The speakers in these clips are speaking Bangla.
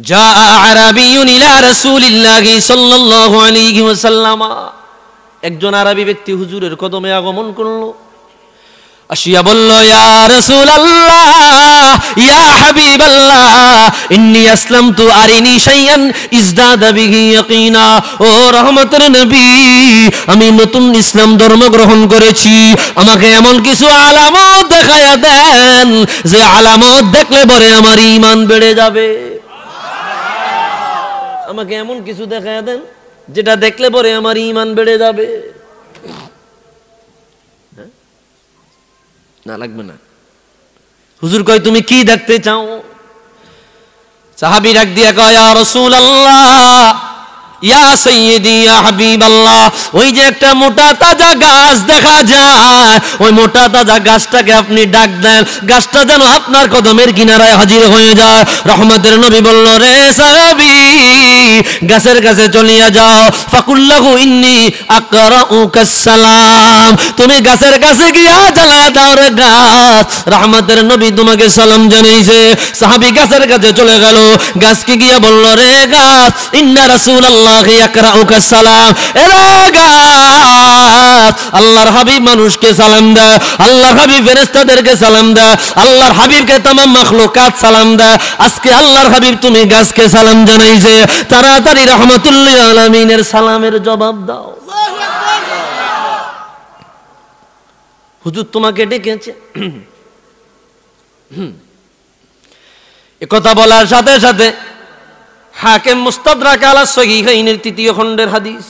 জাআ আরাবিয়ুন ইলা রাসূলিল্লাহি সাল্লাল্লাহু আলাইহি ওয়াসাল্লাম, একজন আরবি ব্যক্তি হুজুরের কদমে আগমন করলো। আসিয়া বলল, ইয়া রাসূলুল্লাহ, ইয়া হাবিবাল্লাহ, ইন্নী আসলামতু আরিনি শাইআন ইজদাদা বিহি ইয়াকিনা। ও রহমতের নবী, আমি নতুন ইসলাম ধর্ম গ্রহণ করেছি, আমাকে এমন কিছু আলামত দেখায়া দেন যে আলামত দেখলে পরে আমার ঈমান বেড়ে যাবে। আমাকে এমন কিছু দেখায়া দেন যেটা দেখলে পরে আমার ঈমান বেড়ে যাবে। না লাগবে না। হুজুর কয়, তুমি কি দেখতে চাও? সাহাবী ডাক দিয়া কয়, ইয়া রাসূলুল্লাহ, ইয়া সাইয়্যিদি, ইয়া হাবিবাল্লাহ, ওই যে একটা মোটা তাজা গাছ দেখা যায়, ওই মোটা তাজা গাছটাকে আপনি ডাক দেন, গাছটা যেন আপনার কদমের কিনারায় হাজির হয়ে যায়। রহমতের নবী বলল, রে সাহাবী, গাছের কাছে চলিয়া যাও, ফাকুল্লাহু ইন্নী আকরাউকাস সালাম, তুমি গাছের কাছে গিয়া জানায়া দাও, রে গাছ, রহমতের নবী তোমাকে সালাম জানাইছে। সাহাবী গাছের কাছে চলে গেল, গাছকে গিয়া বলল, রে গাছ, ইন্না রাসূলুল্লাহ ইয়াকরাউকাস সালাম, এরে গাছ, আল্লাহর হাবিব মানুষকে সালাম দেয়, আল্লাহর হাবিব ফেরেশতাদেরকে সালাম দেয়, আল্লাহর হাবিবকে तमाम মাখলুকাত সালাম দেয়। আজকে আল্লাহর হাবিব তুমি গাছকে সালাম জানাইছে, তাড়াতাড়ি রাহমাতুল লিল আলামিনের সালামের জবাব দাও। হুজুর তোমাকে ডেকেছে। একথা বলার সাথে সাথে হাকিম মুস্তাদরাক আলা সহিহাইনের ৩য় খণ্ডের হাদিস,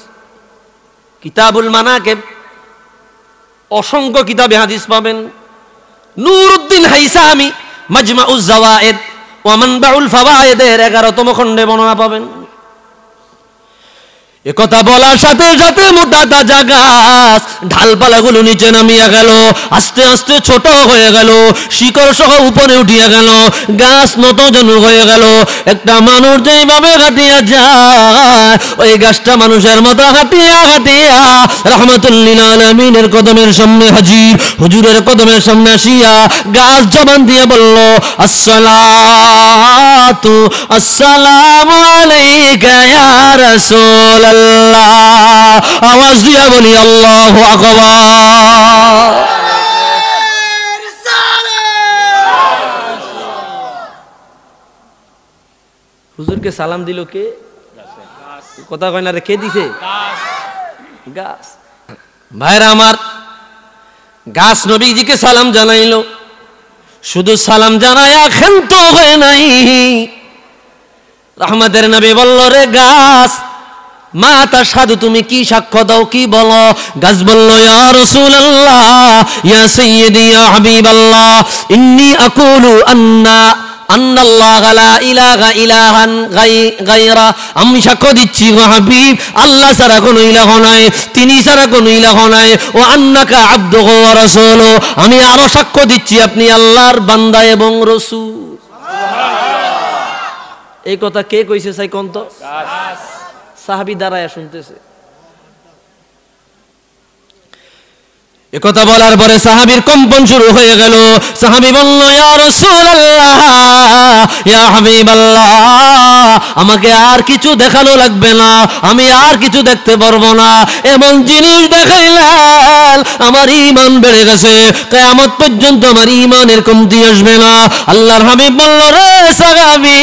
কিতাবুল মানাকিব, অসংখ্য কিতাবে হাদিস পাবেন। নুরউদ্দিন হাইসামি মাজমাউজ জাওয়ায়েদ ওয়া মানবাউল ফাওয়ায়েদের 11তম খণ্ডে বর্ণনা পাবেন। একথা বলার সাথে সাথে মোটা তাজা গাছ ঢালপালাগুলো নিচে নামিয়া গেল, আস্তে আস্তে ছোট হয়ে গেল, শিকড় সহ উপরে উঠিয়া গেল, গাছ নতজন হয়ে গেল। একটা মানুষ যেইভাবে হাঁটিয়া যায়, ওই গাছটা মানুষের মতো হাঁটিয়া হাঁটিয়া রাহমাতুল লিল আলামিনের কদমের সামনে হাজির। হুজুরের কদমের সামনে আসিয়া গাছ জবান দিয়ে বলল, আসসালাতু আসসালামু আলাইকা ইয়া রাসূল, আওয়াজ দিয়া বলি আল্লাহু আকবার। হুজুরকে সালাম দিল কে? কথা কয় না রে, কে দিছে? গাছ। ভাইরা আমার, গাছ নবীজিকে সালাম জানাইলো। শুধু সালাম জানায়া ক্ষান্ত হয়ে নাই, রহমতের নবী বলল, রে গাছ, মা তাশহাদু, তুমি কি সাক্ষ্য দাও, কি বলো? গাছ বলল, ইয়া রাসূলুল্লাহ, ইয়া সাইয়্যিদি, ইয়া হাবিবাল্লাহ, ইন্নী আকুলু আন্নাল্লাহ লা ইলাহা ইলাহান গায়রা, আমি সাক্ষ্য দিচ্ছি গো হাবিব, আল্লাহ ছাড়া কোনো ইলাহ নাই, তিনি ছাড়া কোনো ইলাহ নাই, ও আন্নাকা আবদুহু ওয়া রাসূলুহু, আমি আরো সাক্ষ্য দিচ্ছি আপনি আল্লাহর বান্দা এবং রাসূল। এই কথা কে কইছে চাই কোন তো? সাহাবী দাঁড়ায়া শুনতেছে। একথা বলার পরে সাহাবীর কম্পন শুরু হয়ে গেল। সাহাবী বলল, ইয়া রাসূলুল্লাহ, ইয়া হাবিবাল্লাহ, আমাকে আর কিছু দেখানো লাগবে না, আমি আর কিছু দেখতে পারবো না, এমন জিনিস দেখাইলেন আমার ঈমান বেড়ে গেছে, কিয়ামত পর্যন্ত আমার ঈমানের কমতি আসবে না। আল্লাহর হাবিব বলল, রে সাহাবী,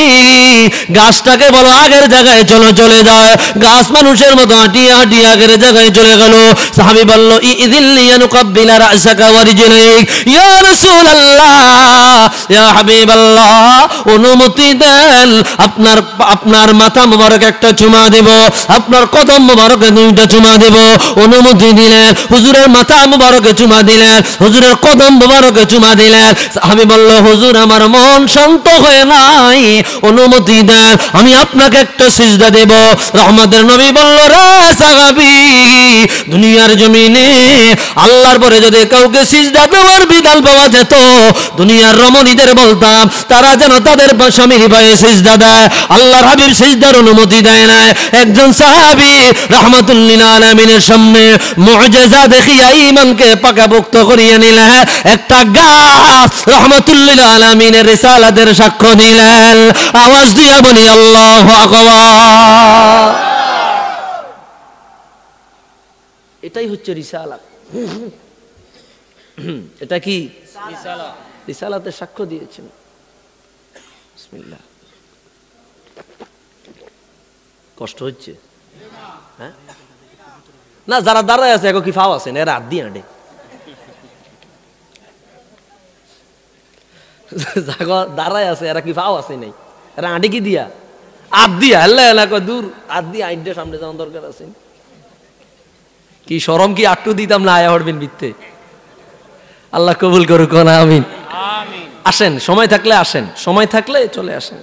গাছটাকে বলো আগের জায়গায় চলে যায়। গাছ মানুষের মতো হাঁটিয়ে হাঁটিয়ে আগের জায়গায় চলে গেল। সাহাবী বলল, ইযিল্লি ইয়ানুকাব্বিলা রাসাকা ওয়া রিজলাইক, ইয়া রাসূলুল্লাহ, ইয়া হাবিবাল্লাহ, অনুমতি দেন আপনার মাথা মুবারক একটা চুমা দেব, আপনার কদম মুবারকে 2টা চুমা দেব। অনুমতি দিলেন, হুজুরের মাথা মুবারকে চুমা দিলেন, হুজুরের কদম মুবারকে চুমা দিলেন। সাহাবী বলল, হুজুর আমার মন শান্ত হয়ে নাই, অনুমতি দেন আমি আপনাকে একটা সিজদা দেব। রহমতের নবী বলল, রে সাহাবী, দুনিয়ার জমিনে আল্লাহ আল্লাহর পরে যদি কাউকে সিজদা দেওয়ার বিধান পাওয়া যেত, দুনিয়ার রমণীদের বলতাম তারা যেন তাদের স্বামীর পায়ে সিজদা দেয়। আল্লাহর হাবিব সিজদার অনুমতি দেয় না। একজন সাহাবী রাহমাতুল্লিল আলামিনের সামনে মুআজিজা দেখিয়া ঈমানকে পাকাপোক্ত করিয়ে নিলেন। একটা গাছ রাহমাতুল্লিল আলামিনের রিসালাতের সাক্ষ্য দিলেন। আওয়াজ দিয়া বলি আল্লাহু আকবার। এটাই হচ্ছে রিসালাত। এটা কি রিসালাত? রিসালাতের সাক্ষ্য দিয়েছেন। বিসমিল্লাহ। কষ্ট হচ্ছে? হ্যাঁ না, যারা দাঁড়ায় আছে এখন কি ফাও আছে না, এরা হাত দিয়ে আঁটে। দাঁড়ায় আছে এরা কি ফাও আছে নাই, এরা আঁটে কি দিয়া হাত দিয়া এলাকা দূর হাত দিয়ে আইনটা সামনে যাওয়ার দরকার আছে। কি শরম কি আটটু দিতাম না, আয়া হরবেন বিত্তে। আল্লাহ কবুল করুক না, আমিন। আসেন, সময় থাকলে আসেন, সময় থাকলে চলে আসেন।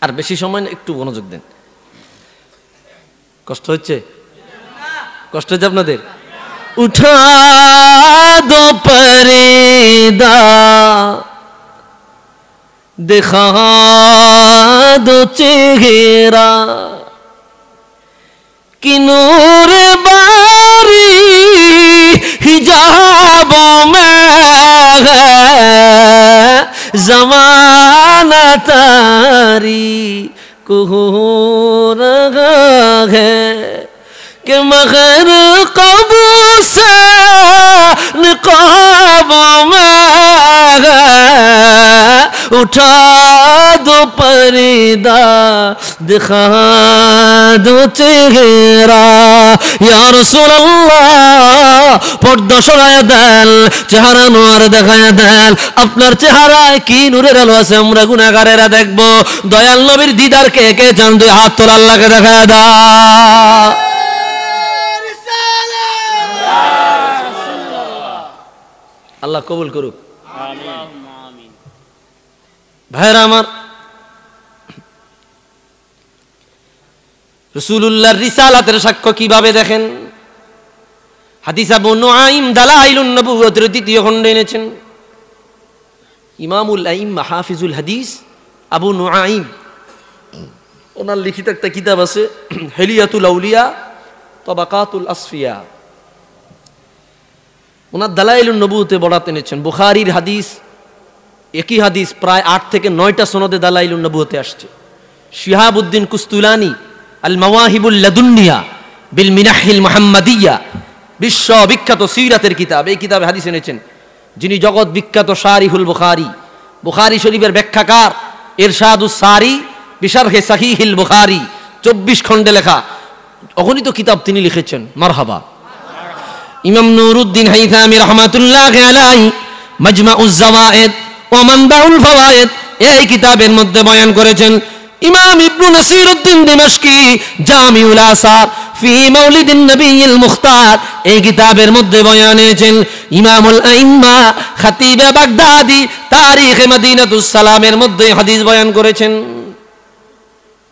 আর বেশি সময় একটু মনোযোগ দেন। কষ্ট হচ্ছে? কষ্ট হচ্ছে আপনাদের? উঠা দো পর্দা দেখা দো চেহারা কি নূর বারি হিজাব में ज़माना तारी को रहा है कि मगर कबू से निकाब में उठा दो पर्दा दिखा दो चेहरा या रसूल अल्लाह। পর্দা সরায়া দেন, চেহারা নোয়ার দেখায়া দেন। আপনার চেহারায় কি নূরের আলো আছে আমরা গুনাহগারেরা দেখব। দয়াল নবীর দিদার কে কে চান? দুই হাত তোল, আল্লাহকে দেখায়া দাও। আল্লাহ কবুল করুক। ভাইরা আমার, রাসূলুল্লাহর রিসালাতের সাক্ষ্য কিভাবে দেখেন? হাদিস আবু নুআইম দালাইলুন নবুওয়াতের তৃতীয় খণ্ডে এনেছেন ইমামুল আইম্মা হাফিজুল হাদিস আবু নুআইম। ওনার লিখিত একটা কিতাব আছে হিলিয়াতুল আউলিয়া তাবাকাতুল আসফিয়া। ওনার দালাইলুন নবুওয়াতে বরাত এনেছেন বুখারীর হাদিস। একই হাদিস প্রায় 8 থেকে 9টা সনদে দালাইলুন নবুওয়াতে আসছে। শিহাবউদ্দিন কুস্তুলানি আল মাওয়াহিবুল লাদুন্নিয়া বিল মিনাহিল মুহাম্মাদিয়া, বিশ্ব বিখ্যাত সিরাতের কিতাব, এই কিতাবে হাদিস এনেছেন যিনি জগৎ বিখ্যাত শারিহুল বুখারী, বুখারী শরীফের ব্যাখ্যাকার, ইরশাদুস সারি বিশারহে সহিহিল বুখারী, 24 খণ্ডে লেখা অগণিত কিতাব তিনি লিখেছেন। মারহাবা। ইমাম নুরউদ্দিন হাইথামি রাহমাতুল্লাহি আলাইহি মাজমাউজ জাওয়ায়েদ ওয়া মানবাউল ফাওয়ায়েদ এই কিতাবের মধ্যে বয়ান করেছেন। ইমাম ইবনে নাসিরউদ্দিন দিমাশকি জামিউল আসার ফি মাউলিদিন নবিয়িল মুখতার এই কিতাবের মধ্যে বয়ান এনেছেন। ইমামুল আইম্মা খতিবে বাগদাদি তারিখে মদিনাতুস সালামের মধ্যে হাদিস বয়ান করেছেন।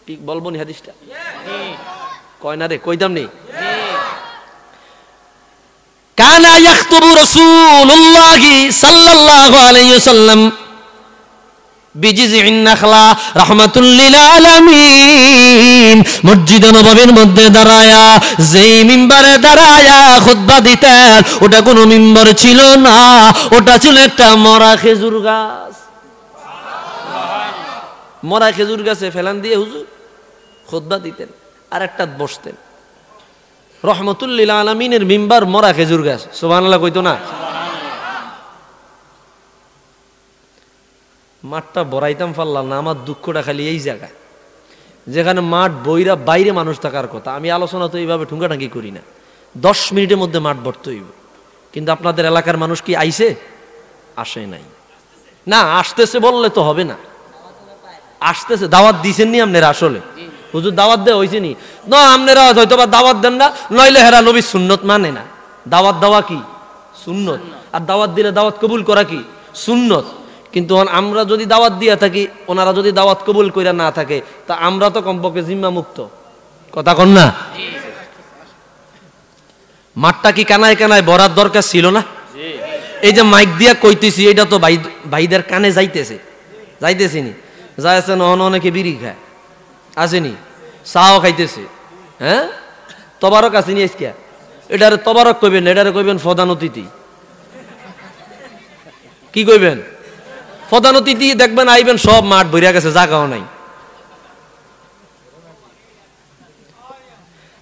ঠিক বলবো নি হাদিসটা? কয় না রে, কইতাম নি। কানা ইয়াখতুবু রাসূলুল্লাহি সাল্লাল্লাহু আলাইহি ওয়াসাল্লাম বিজিজিন নাখলা রাহমাতুল লিল আলামিন। মসজিদে নববীর মধ্যে দাঁড়ায়া যেই মিম্বারে দাঁড়ায়া খুতবা দিতেন ওটা কোনো মিম্বার ছিল না, ওটা ছিল একটা মরা খেজুর গাছ। মরা খেজুর গাছে ফেলান দিয়ে হুজুর খুতবা দিতেন আর একটা বসতেন। রহমাতুল লিল আলামিনের মিম্বার মরা খেজুর গাছ। সুবহানাল্লাহ কইতো না? মাঠটা বড়াইতাম পারলাম না। আমার দুঃখটা খালি এই জায়গায় যেখানে মাঠ বইরা বাইরে মানুষ থাকার কথা। আমি আলোচনা তো এইভাবে ঠুঙ্গাটাঙ্গি করি না, 10 মিনিটের মধ্যে মাঠ ভরতে হইব। কিন্তু আপনাদের এলাকার মানুষ কি আইছে? আসে নাই। না আসতেছে বললে তো হবে না, আসতেছে। দাওয়াত দিছেন নি আপনারা? আসলে হুজুর দাওয়াত দেওয়া হয়েছে নি? না, আপনারা হয়তো বা দাওয়াত দেন না, নইলে হেরা নবীর সুন্নত মানে না। দাওয়াত দেওয়া কি সুন্নত, আর দাওয়াত দিলে দাওয়াত কবুল করা কি সুন্নত। কিন্তু আমরা যদি দাওয়াত দিয়া থাকি, ওনারা যদি দাওয়াত কবুল কইরা না থাকে, তা আমরা তো কমপক্ষে জিম্মা মুক্ত। কথা কন না? মাঠটা কি কানায় কানায় ভরার দরকার ছিল না? এই যে মাইক দিয়া কইতেছি এটা তো ভাইদের কানে যাইতেছি নি, যাইছে না? অনেকে বিড়ি খায় আসেনি, চাও খাইতেছে, হ্যাঁ তবারক আসেনি আজকে। এটারে তবারক কইবেন, এটারে কইবেন প্রধান অতিথি। কি কইবেন? প্রধান অতিথি। দেখবেন আইবেন সব মাঠ ভরিয়া গেছে, জায়গাও নাই।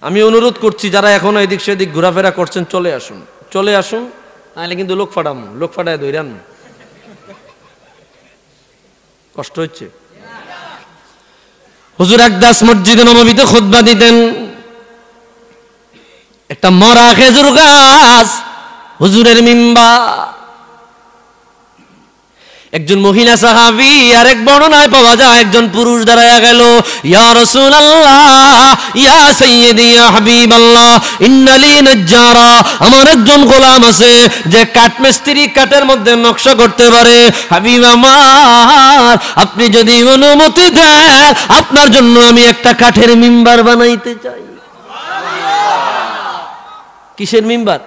আমি অনুরোধ করছি যারা এখনো এদিক সেদিক ঘোরাফেরা করছেন চলে আসুন, নাহলে কিন্তু লোক ফাটায় ধইরান। কষ্ট হচ্ছে। হুজুর আকদাস মসজিদে নববীতে খুতবা দিতেন, একটা মরা খেজুর গাছ হুজুরের মিম্বার। একজন মহিলা সাহাবী, আর এক বর্ণনায় পাওয়া যায় একজন পুরুষ দাঁড়ায়া গেল, ইয়া রাসূলুল্লাহ, ইয়া সাইয়্যিদি, ইয়া হাবিবাল্লাহ, ইন্নালি নাজ্জারা, আমার একজন গোলাম আছে যে কাঠমিস্ত্রি, কাঠের মধ্যে নকশা করতে পারে। হাবিব আমার, আপনি যদি অনুমতি দেন আপনার জন্য আমি একটা কাঠের মিম্বার বানাইতে চাই। কিসের মিম্বার?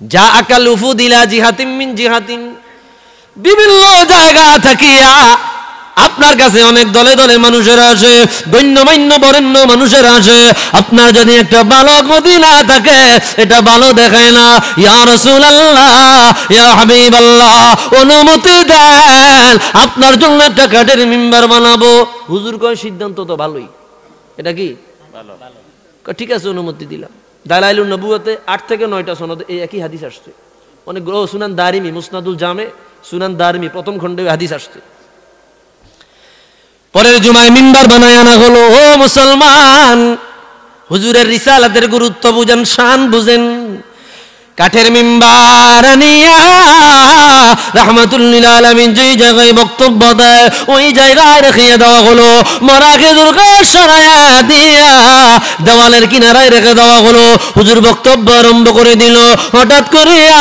যা আকাল উফুদিলা জিহাতিম মিন জিহাতিন, বিভিন্ন জায়গা থাকিয়া আপনার কাছে অনেক দলে দলে মানুষেরা আসে, গণ্যমান্য বরেণ্য মানুষেরা আসে। আপনার যদি একটা ভালো গতি না থাকে, এটা ভালো দেখায় না। ইয়া রাসূলুল্লাহ, ইয়া হাবিবাল্লাহ, অনুমতি দেন আপনার জন্য একটা কাঠের মিম্বার বানাবো। হুজুর কয় সিদ্ধান্ত তো ভালোই, এটা কি ভালো? ঠিক আছে, অনুমতি দিলাম। দালাইলুন নবুয়তে 8 থেকে 9টা সনদে এই একই হাদিস আসছে। অনেক সুনান দারিমি, মুসনাদুল জামে, সুনান দারিমি প্রথম খণ্ডে হাদিস আসছে। পরের জুমায় মিম্বার বানায় আনা হলো। ও মুসলমান, হুজুরের রিসালাতের গুরুত্ব বুঝেন, শান বুঝেন। কাঠের মিম্বার আনিয়া রাহমাতুল লিল আলামিন যেই জায়গায় বক্তব্য দেয় ওই জায়গায় রেখে দেওয়া হলো। মরা খেজুর গাছ সরাইয়া দিয়া দেওয়ালের কিনারায় রেখে দেওয়া হলো। হুজুর বক্তব্য আরম্ভ করে দিল। হঠাৎ করিয়া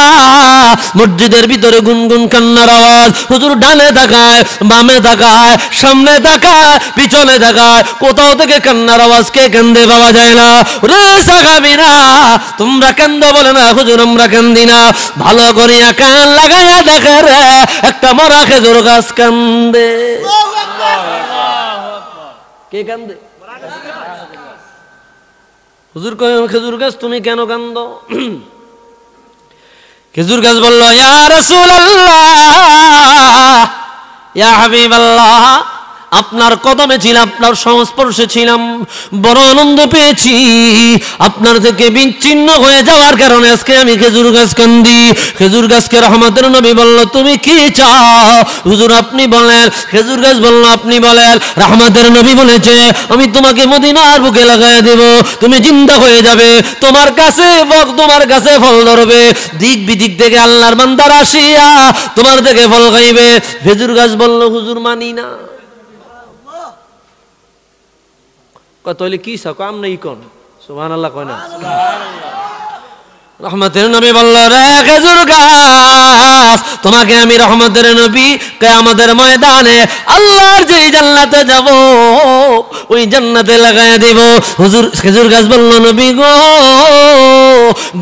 মসজিদের ভিতরে গুনগুন কান্নার আওয়াজ। হুজুর ডানে তাকায়, বামে তাকায়, সামনে তাকায়, পিছনে তাকায়, কোথাও থেকে কান্নার আওয়াজ কে কান্দে পাওয়া যায় না। রে সাহাবীরা, তোমরা কান্দো বলে না, হুজুর আমরা কান্দি না। ভালো করিয়া কান লাগাইয়া দেখে রে, একটা মরা খেজুর গাছ কান্দে। কে কান্দে? হুজুর কয়, খেজুর গাছ তুমি কেন কান্দো? খেজুর গাছ বলল, ইয়া রাসূলুল্লাহ, ইয়া হাবিবাল্লাহ, আপনার কদমে ছিলাম, আপনার সংস্পর্শে ছিলাম, বড় আনন্দ পেয়েছি। আপনার থেকে বিচ্ছিন্ন হয়ে যাওয়ার কারণে আজকে আমি খেজুর গাছ কান্দি। খেজুর গাছকে রহমতের নবী বলল, তুমি কি চাও? হুজুর আপনি বলেন। খেজুর গাছ বলল, আপনি বলেন। রহমতের নবী বলেছে, আমি তোমাকে মদিনার বুকে লাগাই দেব, তুমি জিন্দা হয়ে যাবে, তোমার কাছে ফল ধরবে, দিক বিদিক থেকে আল্লাহর বান্দার আসিয়া তোমার থেকে ফল খাইবে। খেজুর গাছ বলল, হুজুর মানি না। তাহলে কি চাও? কাম নেই কোন? সুবহানাল্লাহ কয় না? রহমতের নবী বলল, রে খেজুর গাছ, তোমাকে আমি রহমতের নবী কিয়ামতের ময়দানে আল্লাহর যেই জান্নাতে যাব ওই জান্নাতে লাগায় দেব। হুজুর খেজুর গাছ বলল, নবী গো,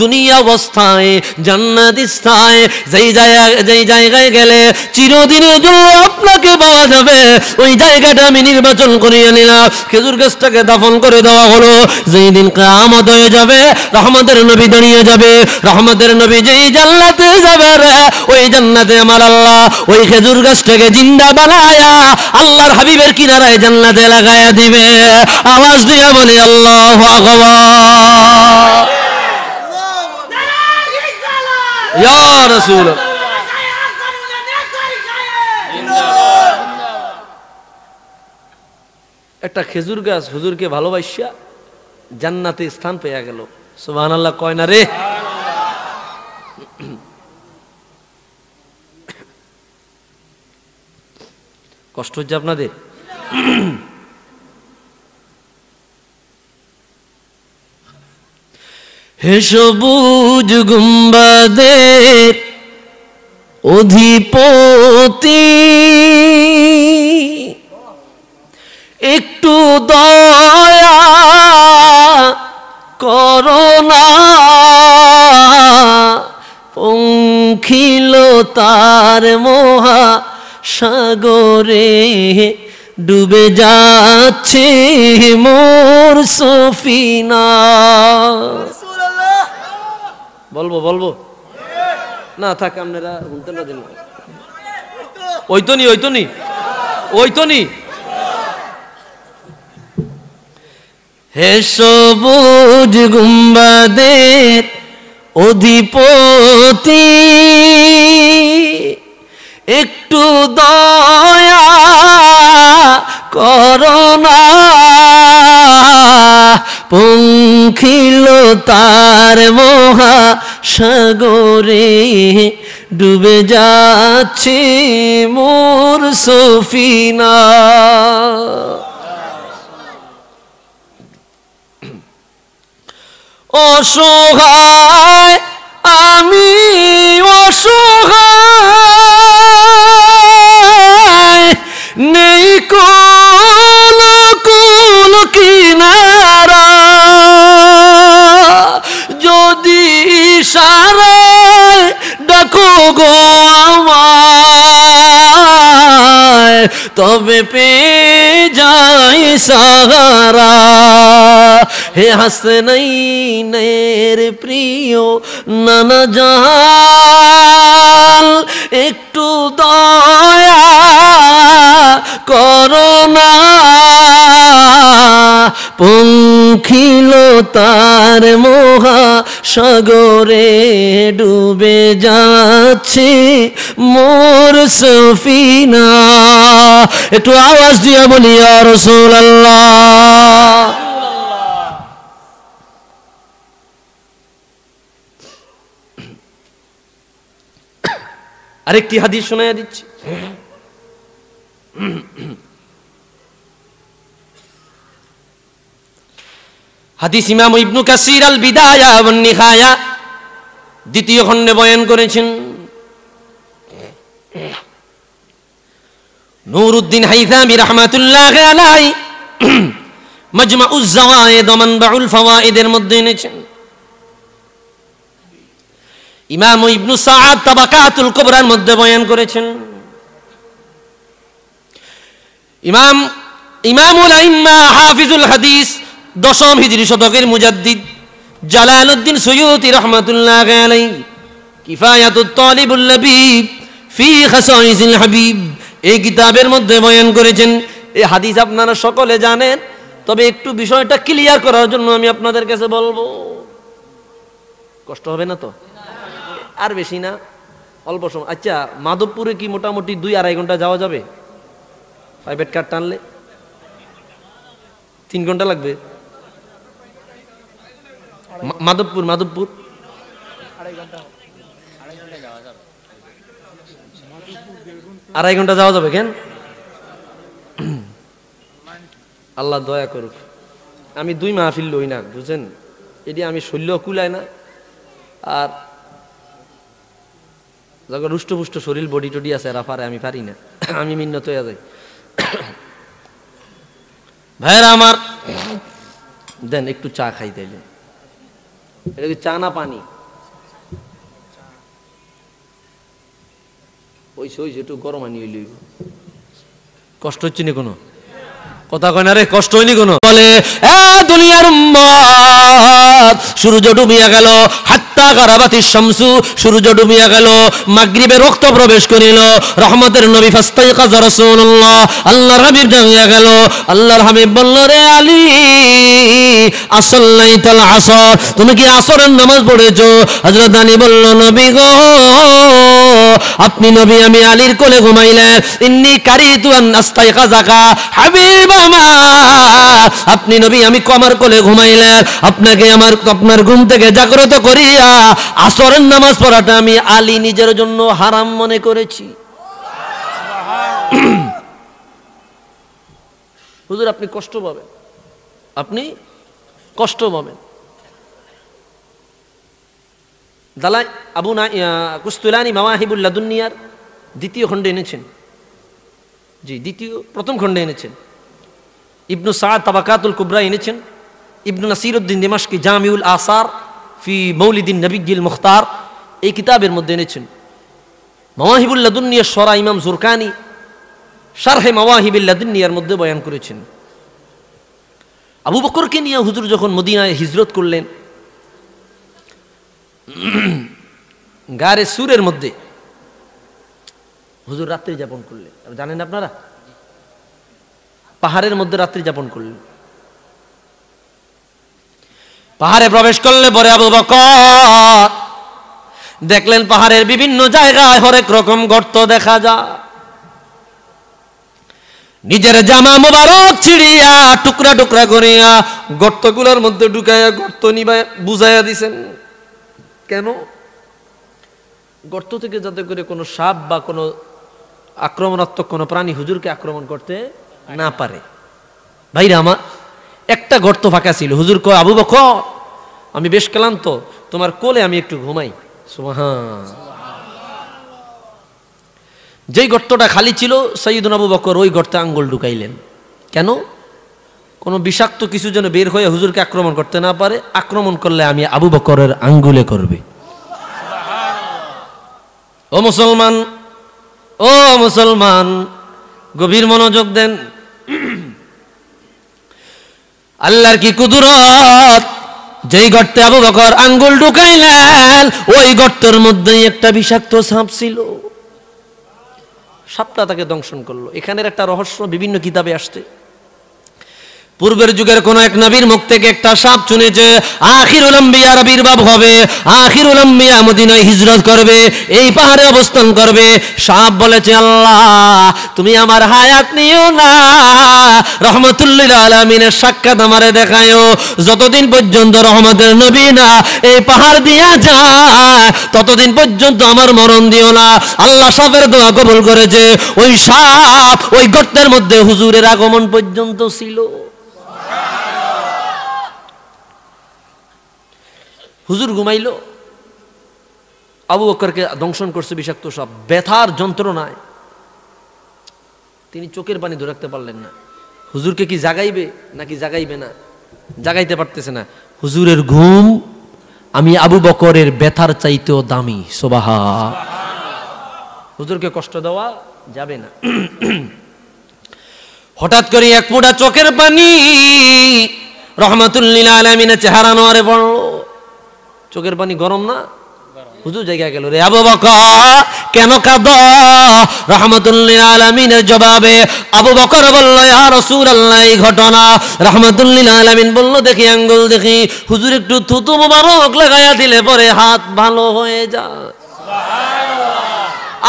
দুনিয়া অবস্থায় জান্নাত স্থায় যেই জায়গায় গেলে চিরদিনের জন্য আপনাকে পাওয়া যাবে, ওই জায়গাটা আমি নির্বাচন করিয়ে নিলাম। খেজুর গাছটাকে দাফন করে দেওয়া হলো। যেই দিন কিয়ামত হয়ে যাবে, রহমতের নবী দাঁড়িয়ে যাবে। রহমতের নবী যেই জান্নাতে যাবে রে, ওই জান্নাতে আমার আল্লাহ ওই খেজুর গাছটাকে জিন্দা বানায়া আল্লাহর হাবিবের কিনারায় জান্নাতে লাগায়া দিবে। আওয়াজ দিয়া বলি আল্লাহু আকবার। ইয়া রাসূল, একটা খেজুর গাছ হুজুরকে ভালোবাসিয়া জান্নাতে স্থান পেয়ে গেল। সুবহানাল্লাহ কয় না রে? কষ্ট হচ্ছে আপনাদের? হে সবুজ গুম্বাদের অধিপতি, একটু দয়া করোনা পঙ্খিল তার মহা সাগরে ডুবে যাচ্ছে মোর সফিনা। বলবো বলবো না থাক, আপনারা শুনতে না দিন। ওই তো নি হে সবুজ গুম্বাদের অধিপতি, একটু দয়া করোনা পঙ্খিল তার মহা সাগরে ডুবে যাচ্ছে মোর সফিনা। অসহায় আমি অসহায়, নেই কোন কুল কিনারা, যদি ইশারায় ডাকো গো আমায়, তবে পেয়ে যাই সাহারা। হে হাসনাইনের প্রিয় নানা জান, একটু দয়া করোনা পঙ্খিল তার মহা সাগরে ডুবে যাচ্ছে মোর সফিনা। একটু আওয়াজ দিয়া বলি ইয়া রাসূলুল্লাহ। আরেকটি হাদিস শোনায়া দিচ্ছি। হাদিস ইমাম ইবনে কাসির আল বিদায়া ওয়ান নিহায়া দ্বিতীয় খণ্ডে বয়ান করেছেন। নূরউদ্দিন হাইথামি রাহমাতুল্লাহি আলাইহি মাজমাউজ যাওয়ায়েদ ওয়া মানবাউল ফাওয়ায়েদের মধ্যে এনেছেন। ইমাম ইবনে সাআদ তাবাকাতুল কুবরার মধ্যে বয়ান করেছেন। ইমামুল আইম্মা হাফিজুল হাদিস দশম হিজরি শতকের মুজাদ্দিদ জালালউদ্দিন সুয়ুতি রাহমাতুল্লাহি আলাইহি কিফায়াতুত তালিবুল লাবিব ফি খাসাইসিল হাবিব এই কিতাবের মধ্যে বয়ান করেছেন। এই হাদিস আপনারা সকলে জানেন, তবে একটু বিষয়টা ক্লিয়ার করার জন্য আমি আপনাদের কাছে বলবো। কষ্ট হবে না তো? আর বেশি না, অল্প সময়। আচ্ছা, মাধবপুরে কি মোটামুটি 2-2.5 ঘন্টা যাওয়া যাবে? প্রাইভেট কার টানলে 3 ঘন্টা লাগবে। মাধবপুর 2.5 ঘন্টা যাওয়া যাবে। কেন? আল্লাহ দয়া করুক। আমি 2 মাহফিল লই না, বুঝছেন? এটি আমি শৈল্য কুলায় না। আর যখন রুষ্টপুষ্ট শরীর বডি টডি আছে এরা পারে, আমি পারি না। আমি মিন্নত হয়ে যাই। ভাইরা আমার, দেন একটু চা খাই তাইলে। এটা কি চা না পানি? ওই একটু গরম আনি হইল। কষ্ট হচ্ছে না কোনো? কথা কয় না রে, কষ্ট হয়নি কোনো? বলে এ দুনিয়ার উম্মত, সূর্য ডুবিয়া গেল, হাত্তা গারাবাতিশ শামসু, সূর্য ডুবিয়া গেল, মাগরিবে রক্ত প্রবেশ করিল, রহমতের নবী ফাস্তাইকাজ রাসূলুল্লাহ, আল্লাহর হাবিব জাগিয়া গেল। আল্লাহর হাবিব বলল, রে আলী আসাল্লাইতাল আসর, তুমি কি আসরের নামাজ পড়েছো? হযরত আলী বলল, নবী গো আপনি নবী, আমি আলীর কোলে ঘুমাইলেন। ইন্নী কারিতু আন আস্তাইকাযাকা হাবিব আমার, আপনি নবী, আমি আমার কোলে ঘুমাইলেন, আপনাকে আপনার ঘুম থেকে জাগ্রত করিয়া আসরের নামাজ পড়াটা আমি আলী নিজের জন্য হারাম মনে করেছি। হুজুর আপনি কষ্ট পাবেন, আপনি কষ্ট পাবেন। দালাই আবু কুস্তুলানি মাওয়াহিবুল লাদুনিয়ার দ্বিতীয় খণ্ডে এনেছেন। জি, প্রথম খণ্ডে এনেছেন। ইবনু সাআদ তাবাকাতুল কুবরা এনেছেন। ইবনে নাসিরউদ্দিন দিমাশকি জামিউল আসার ফি মৌলিদিন নবিয়্যিল মুখতার এই কিতাবের মধ্যে এনেছেন। মাওয়াহিবুল লাদুন্নিয়ার শরা ইমাম জুরকানি শারহে মাওয়াহিবুল লাদুন্নিয়ার মধ্যে বয়ান করেছেন। আবু বকরকে নিয়ে হুজুর যখন মদিনায় হিজরত করলেন, গারে সুরের মধ্যে হুজুর রাত্রি যাপন করলেন। জানেন আপনারা, পাহাড়ের মধ্যে রাত্রি যাপন করলেন। পাহাড়ে প্রবেশ করলে পরে আবু বকর দেখলেন পাহাড়ের বিভিন্ন জায়গায় হরেক রকম গর্ত দেখা যায়। নিজের জামা মোবারক ছিড়িয়া টুকরা টুকরা করিয়া গর্তগুলোর মধ্যে ঢুকাইয়া গর্ত নিবাই বুঝাইয়া দিছেন। কেন? গর্ত থেকে যাতে করে কোনো সাপ বা কোনো আক্রমণাত্মক কোনো প্রাণী হুজুরকে আক্রমণ করতে না পারে। ভাইরা আমার, একটা গর্ত ফাঁকা ছিল। হুজুর কয়, আবু বকর আমি বেশ ক্লান্ত, তোমার কোলে আমি একটু ঘুমাই। সুবহান। যেই গর্তটা খালি ছিল সাইয়্যিদুনা আবু বকর ওই গর্তে আঙ্গুল ঢুকাইলেন। কেন? কোনো বিষাক্ত কিছু যেন বের হয়ে হুজুরকে আক্রমণ করতে না পারে। আক্রমণ করলে আমি আবু বকরের আঙ্গুলে করবে। ও মুসলমান, ও মুসলমান, গভীর মনোযোগ দেন। আল্লাহর কি কুদরত! যেই গর্তে আবু বকর আঙ্গুল ঢুকাইলেন ওই গর্তের মধ্যেই একটা বিষাক্ত সাপ ছিল। সাপটা তাকে দংশন করলো। এখানের একটা রহস্য বিভিন্ন কিতাবে আসছে। পূর্বের যুগের কোন এক নবীর মুখ থেকে একটা সাপ শুনেছে আখিরুল আম্বিয়ার আবির্ভাব হবে, আখিরুল আম্বিয়া মদিনায় হিজরত করবে, এই পাহাড়ে অবস্থান করবে। সাপ বলেছে, আল্লাহ তুমি আমার হায়াত নিও না, রহমতুল লিল আলামিনের সাক্ষাৎ আমারে দেখায়ো। যতদিন পর্যন্ত রহমতের নবী না এই পাহাড় দিয়া যায় ততদিন পর্যন্ত আমার মরণ দিও না। আল্লাহ সাপের দোয়া কবুল করেছে। ওই সাপ ওই গর্তের মধ্যে হুজুরের আগমন পর্যন্ত ছিল। হুজুর ঘুমাইল, আবু বকরকে দংশন করছে বিষাক্ত সাপ। ব্যথার যন্ত্রণায় তিনি চোখের পানি ধরে রাখতে পারলেন না। হুজুরকে কি জাগাইবে নাকি জাগাইবে না, জাগাইতে পারতেছে না। হুজুরের ঘুম আমি আবু বকরের ব্যথার চাইতেও দামি। সুবহান। হুজুরকে কষ্ট দেওয়া যাবে না। হঠাৎ করে এক ফোঁটা চোখের পানি রহমাতুল লিল আলামিনের চেহারা নোয়ারে পড়ল। চোখের পানি গরম না? হুজুর জায়গা গেল, রে আবু বকর কেন কাঁদো? রহমাতুল লিল আলামিনের জবাবে আবু বকর বলল, ইয়া রাসূলুল্লাহ এই ঘটনা। রহমাতুল লিল আলামিন বলল, দেখি আঙ্গুল দেখি। হুজুর একটু থুতু মোবারক লাগাইয়া দিলে পরে হাত ভালো হয়ে যায়।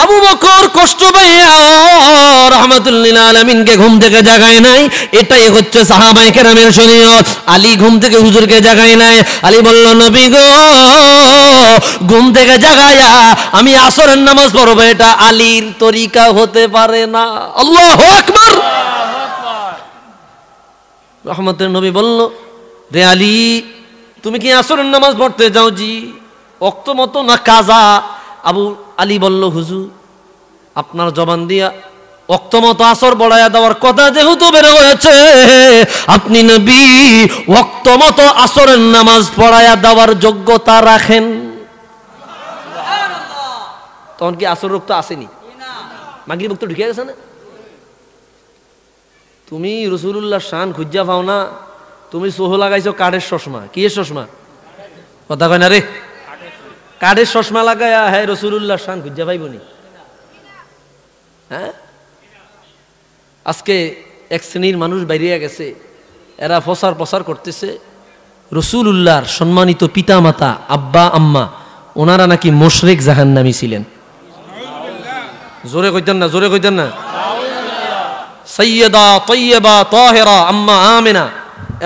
আবু বকর কষ্ট পাইয়া রহমাতুল লিল আলামিনকে ঘুম থেকে জাগায় নাই। এটাই হচ্ছে সাহাবায়ে কেরামের শরীয়ত। আলী ঘুম থেকে হুজুরকে জাগায় নাই। আলী বলল, নবী গো ঘুম থেকে জাগায়া আমি আসরের নামাজ পড়ব, এটা আলীর তরিকা হতে পারে না। আল্লাহু আকবার। রহমতের নবী বলল, রে আলী তুমি কি আসরের নামাজ পড়তে যাও? জি। ওয়াক্ত মতো না কাজা? আবু আলী বলল, হুজুর আপনার জবান দিয়া ওয়াক্ত মতো আসর পড়াইয়া দেওয়ার কথা যেহেতু বের হয়েছে, আপনি নবী ওয়াক্ত মতো আসরের নামাজ পড়াইয়া দেওয়ার যোগ্যতা রাখেন। তখন কি আসর রক্ত আসেনি? মাগরিব রক্ত ঢুকে গেছে না? তুমি রাসূলুল্লাহ শান খুঁজা পাও না। তুমি সোহ লাগাইছো কাঠের চশমা। কি এর চশমা? কথা কয় না রে। কাঠের চশমা লাগায়া হ্যাঁ রাসূলুল্লাহ শান খুঁজা পাইবনি? হ্যাঁ, আজকে এক শ্রেণীর মানুষ বাইরে গেছে, এরা প্রচার করতেছে রাসূলুল্লাহর সম্মানিত পিতা মাতা আব্বা আম্মা ওনারা নাকি মুশরিক জাহান্নামী ছিলেন। জোরে কইতেন না, জোরে কইতেন না। সাইয়্যিদা তাইয়্যিবা তাহিরা আম্মা আমিনা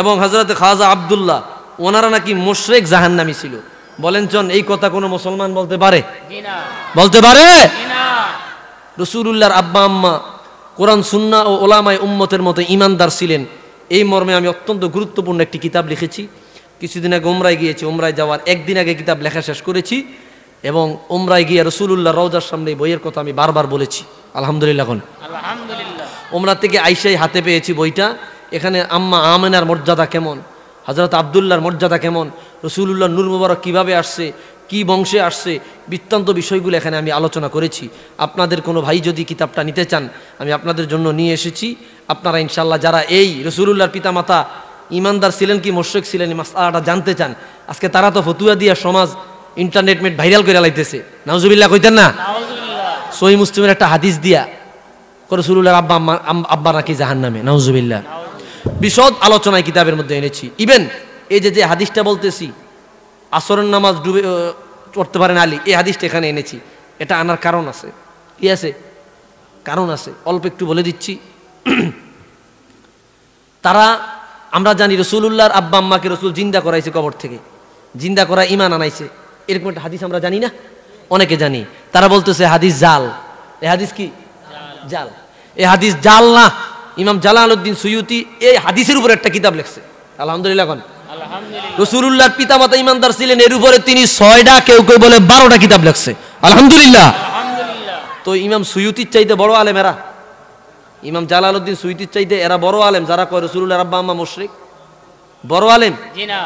এবং হযরত খাজা আব্দুল্লাহ ওনারা নাকি মুশরিক জাহান্নামী ছিল। বলেন চন এই কথা কোনো মুসলমান বলতে পারে? বলতে পারে? রাসূলুল্লাহর আব্বা আম্মা কোরআন সুন্নাহ ও উলামায়ে উম্মতের মতো ঈমানদার ছিলেন, এই মর্মে আমি অত্যন্ত গুরুত্বপূর্ণ একটি কিতাব লিখেছি। কিছুদিন আগে উমরায় গিয়েছি, উমরায় যাওয়ার একদিন আগে কিতাব লেখা শেষ করেছি এবং উমরায় গিয়ে রাসূলুল্লাহ রওজার সামনে বইয়ের কথা আমি বারবার বলেছি। আলহামদুলিল্লাহ। আলহামদুলিল্লাহ। উমরা থেকে আইসাই হাতে পেয়েছি বইটা। এখানে আম্মা আমেনার মর্যাদা কেমন, হযরত আব্দুল্লাহর মর্যাদা কেমন, রাসূলুল্লাহর নূর মুবারক কিভাবে আসছে, কি বংশে আসছে, বৃত্তান্ত বিষয়গুলো এখানে আমি আলোচনা করেছি। আপনাদের কোনো ভাই যদি কিতাবটা নিতে চান আমি আপনাদের জন্য নিয়ে এসেছি। আপনারা ইনশাআল্লাহ যারা এই রাসূলুল্লাহর পিতামাতা ইমানদার ছিলেন কি মুশরিক ছিলেন এই মাসআলাটা জানতে চান, আজকে তারা তো ফতুয়া দিয়া সমাজ ইন্টারনেট মেট ভাইরাল করে লাইতেছে। নাউজুবিল্লাহ কইতেন না? সহিহ মুসলিমের একটা হাদিস দিয়া রাসূলুল্লাহর আব্বা নাকি জাহান্নামে। নাউজুবিল্লাহ। বিশদ আলোচনায় কিতাবের মধ্যে এনেছি। ইভেন এই যে হাদিসটা বলতেছি আসরের নামাজ ডুবে পড়তে পারেন আলী, এই হাদিসটা এখানে এনেছি। এটা আনার কারণ আছে। কি আছে? কারণ আছে, অল্প একটু বলে দিচ্ছি। তারা, আমরা জানি রাসূলুল্লাহর আব্বা আম্মাকে রাসূল জিন্দা করাইছে কবর থেকে, জিন্দা করা ঈমান আনাইছে, এরকম একটা হাদিস আমরা জানি না? অনেকে জানি। তারা বলতেছে হাদিস জাল। এই হাদিস কি? জাল। এই হাদিস জাল না। ইমাম জালালউদ্দিন সুয়ুতি এই হাদিসের উপর একটা কিতাব লিখছে। আলহামদুলিল্লাহ কোন রাসূলুল্লাহর পিতামাতা ইমানদার ছিলেন, এর উপরে তিনি 6টা, কেউ কেউ বলে 12টা কিতাব লিখছে। আলহামদুলিল্লাহ। তো ইমাম সুয়ুতির চাইতে বড় আলেম এরা, ইমাম জালালউদ্দিন সুয়ুতির চাইতে এরা বড় আলেম। যারা কয় রাসূলুল্লাহর আব্বা আম্মা মুশরিক, বড় আলেম? জি না।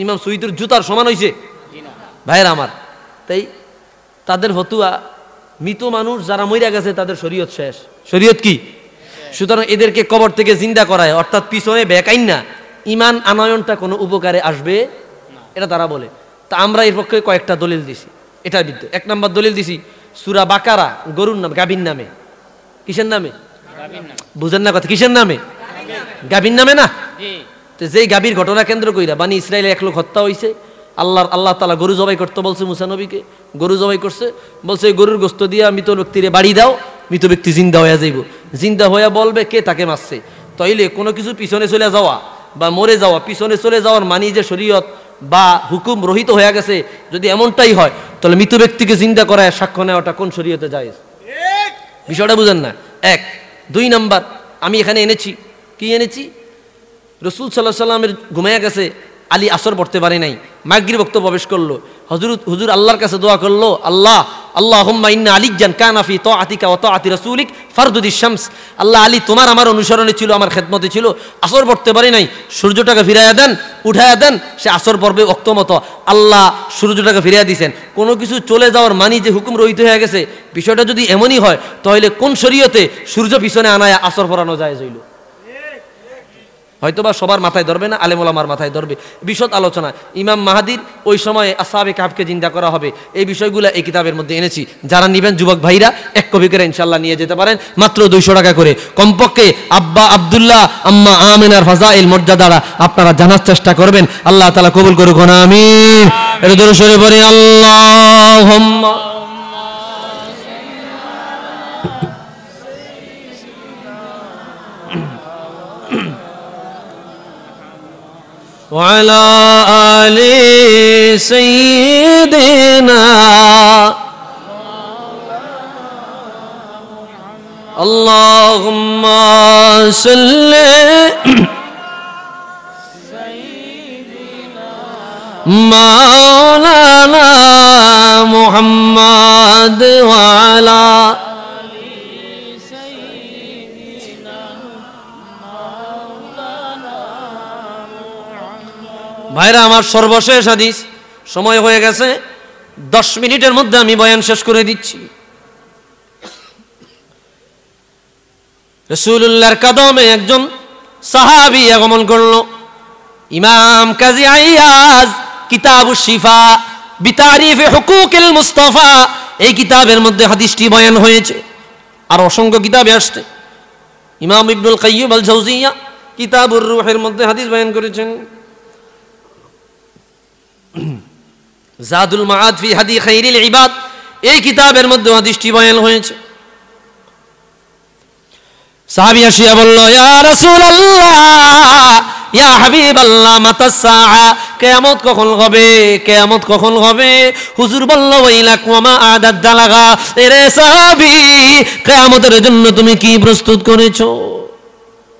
ইমাম সুয়ুতির জুতার সমান হইছে? জি না। ভাইরা আমার, তাই তাদের ফতুয়া মৃত মানুষ যারা মইরা গেছে তাদের শরীয়ত শেষ। শরীয়ত কি? সুতরাং এদেরকে কবর থেকে জিন্দা করায়, অর্থাৎ পিছনে বেকাইন না, ঈমান আনয়নটা কোনো উপকারে আসবে এটা তারা বলে। তা আমরা এর পক্ষে কয়েকটা দলিল দিছি এটার বিরুদ্ধে। 1 নম্বর দলিল দিছি সূরা বাকারা, গরুর নাম, গাভীর নামে। কিসের নামে? বুঝেন না কথা? কিসের নামে? গাভীর নামে না? তো যেই গাভীর ঘটনা কেন্দ্র কইরা বানি ইসরায়েলে 1 লোক হত্যা হইছে, আল্লাহ তাআলা গরু জবাই করতে বলছে মুসা নবীকে, গরু জবাই করছে, বলছে গরুর গোশত দিয়া মৃত ব্যক্তিরে বাড়ি দাও, মৃত ব্যক্তি জিন্দা হয়ে যাইব। জিন্দা হয়ে বলবে কে তাকে মারছে। তাইলে কোনো কিছু পিছনে চলে যাওয়া বা মরে যাওয়া, পিছনে চলে যাওয়ার মানি যে শরীয়ত বা হুকুম রহিত হয়ে গেছে, যদি এমনটাই হয় তাহলে মৃত ব্যক্তিকে জিন্দা করায় সাক্ষ্য নেওয়াটা কোন শরীয়তে জায়েজ? বিষয়টা বুঝেন না? 1। 2 নাম্বার আমি এখানে এনেছি, কি এনেছি? রাসূল সাল্লাল্লাহু আলাইহি সাল্লামের ঘুমায়া গেছে, আলী আসর পড়তে পারে নাই, মাগরিব ওয়াক্ত প্রবেশ করলো, হুজুর আল্লাহর কাছে দোয়া করলো, আল্লাহুম্মা ইন্না আলিয়ান কানা ফি তাআতিকা ওয়া তাআতি রাসূলিক ফারদুদিশ শামস। আল্লাহ, আলী তোমার আমার অনুসরণে ছিল, আমার খেদমতে ছিল, আসর পড়তে পারে নাই, সূর্যটাকে ফিরাইয়া দেন, উঠাইয়া দেন, সে আসর পড়বে ওয়াক্ত মতো। আল্লাহ সূর্যটাকে ফিরাইয়া দিয়েছেন। কোনো কিছু চলে যাওয়ার মানি যে হুকুম রহিত হয়ে গেছে, বিষয়টা যদি এমনই হয় তাহলে কোন শরীয়তে সূর্য পিছনে আনায় আসর পড়ানো জায়েজ হইল? হয়তোবা সবার মাথায় ধরবে না, আলেম ওলামার মাথায় ধরবে। বিশদ আলোচনা। ইমাম মাহাদির ওই সময়ে আসহাবে কাহফকে জিন্দা করা হবে, এই বিষয়গুলো এই কিতাবের মধ্যে এনেছি। যারা নেবেন যুবক ভাইরা 1 কপি করে ইনশাআল্লাহ নিয়ে যেতে পারেন, মাত্র 200 টাকা করে। কমপক্ষে আব্বা আব্দুল্লাহ, আম্মা আমিনার ফাজাইল মর্যাদারা আপনারা জানার চেষ্টা করবেন। আল্লাহ তাআলা কবুল করুক, আমিন। এর দরুদ শরীফ পড়ি, আল্লাহুম্মা وعلى آل سيدنا اللهم صل مولانا محمد وعلى ভাইরা আমার, সর্বশেষ হাদিস। সময় হয়ে গেছে, 10 মিনিটের মধ্যে আমি বয়ান শেষ করে দিচ্ছি। রাসূলুল্লাহর কদমে একজন সাহাবী আগমন করলো। ইমাম কাজী আইয়াজ কিতাবুশ শিফা বিতারিফ হুকুকিল মুস্তাফা, এই কিতাবের মধ্যে হাদিসটি বয়ান হয়েছে। আর অসংখ্য কিতাবে আসছে। ইমাম ইবনুল কাইয়্যিম আল জাওজিয়া কিতাবুর রূহের মধ্যে হাদিস বয়ান করেছেন। জাদুল মাআদ ফি হাদি খাইরিল ইবাদ, এই কিতাবের মধ্যে হাদিসটি বয়ান হয়েছে। সাহাবী আসিয়া বলল, ইয়া রাসূলুল্লাহ, ইয়া হাবিবাল্লাহ, মাতা সাআ, কিয়ামত কখন হবে? কিয়ামত কখন হবে? হুজুর বলল, ওয়াইলাক ওয়া মা আদাদ দালাগা, এরে সাহাবী, কিয়ামতের জন্য তুমি কি প্রস্তুত করেছো?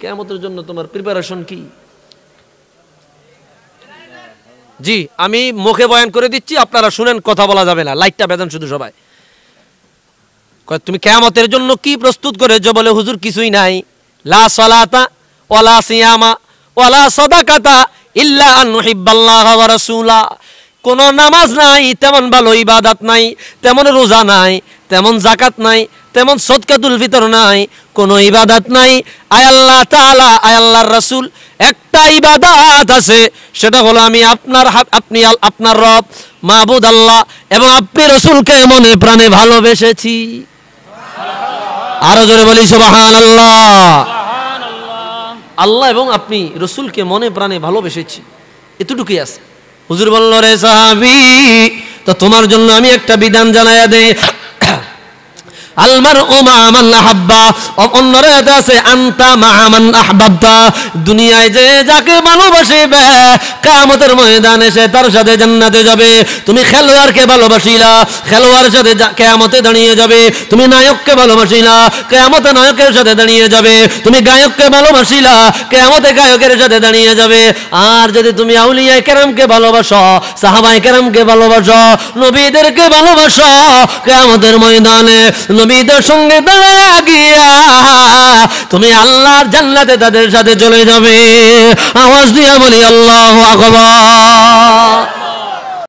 কিয়ামতের জন্য তোমার প্রিপারেশন কি? জি, আমি মুখে বয়ান করে দিচ্ছি, আপনারা শুনেন, কথা বলা যাবে না, লাইটটা বেদেন শুধু সবাই। তুমি কিয়ামতের জন্য কি প্রস্তুত করেছো? বলে, হুজুর কিছুই নাই। লা সালাতা ওয়ালা সিয়ামা ওয়ালা সাদাকাতা ইল্লা আন নুহিব্বাল্লাহ ওয়া রাসূলা। কোন নামাজ নাই, তেমন ভালো ইবাদত নাই, তেমন রোজা নাই, তেমন যাকাত নাই, তেমন সদকাতুল ফিতর নাই, কোন ইবাদত নাই। আয় আল্লাহ তাআলা, আয় আল্লাহর রাসূল, একটা ইবাদত আছে, সেটা হলো আমি আপনি আপনার রব মাবুদ আল্লাহ এবং আপনি রাসূলকে মনে প্রাণে ভালোবেসেছি। আরো জোরে বলি সুবহানাল্লাহ। আল্লাহ এবং আপনি রাসূলকে মনে প্রাণে ভালোবেসেছি, এতটুকুই আছে। হুজুর বলল, রে সাহাবী, তো তোমার জন্য আমি একটা বিধান জানাইয়া দেই। আলমার ও মা মান আহাব্বা, অন্যরা আছে আনতা মা মান আহবাবতা। দুনিয়ায় যে যাকে ভালোবাসিবে কিয়ামতের ময়দানে সে তার সাথে জান্নাতে যাবে। তুমি খেলোয়াড়কে ভালোবাসিলা, খেলোয়াড়ের সাথে কিয়ামতে দাঁড়িয়ে যাবে। তুমি নায়ককে ভালোবাসিলা, কিয়ামতে নায়কের সাথে দাঁড়িয়ে যাবে। তুমি গায়ককে ভালোবাসিলা, কিয়ামতে গায়কের সাথে দাঁড়িয়ে যাবে। আর যদি তুমি আউলিয়া কেরামকে ভালোবাসো, সাহাবায়ে কেরামকে ভালোবাসো, নবীদেরকে ভালোবাসো, কিয়ামতের ময়দানে নবীদের সঙ্গে দাঁড়ায়া গিয়া তুমি আল্লাহর জান্নাতে তাদের সাথে চলে যাবে। আওয়াজ দিয়া বলি আল্লাহু আকবার।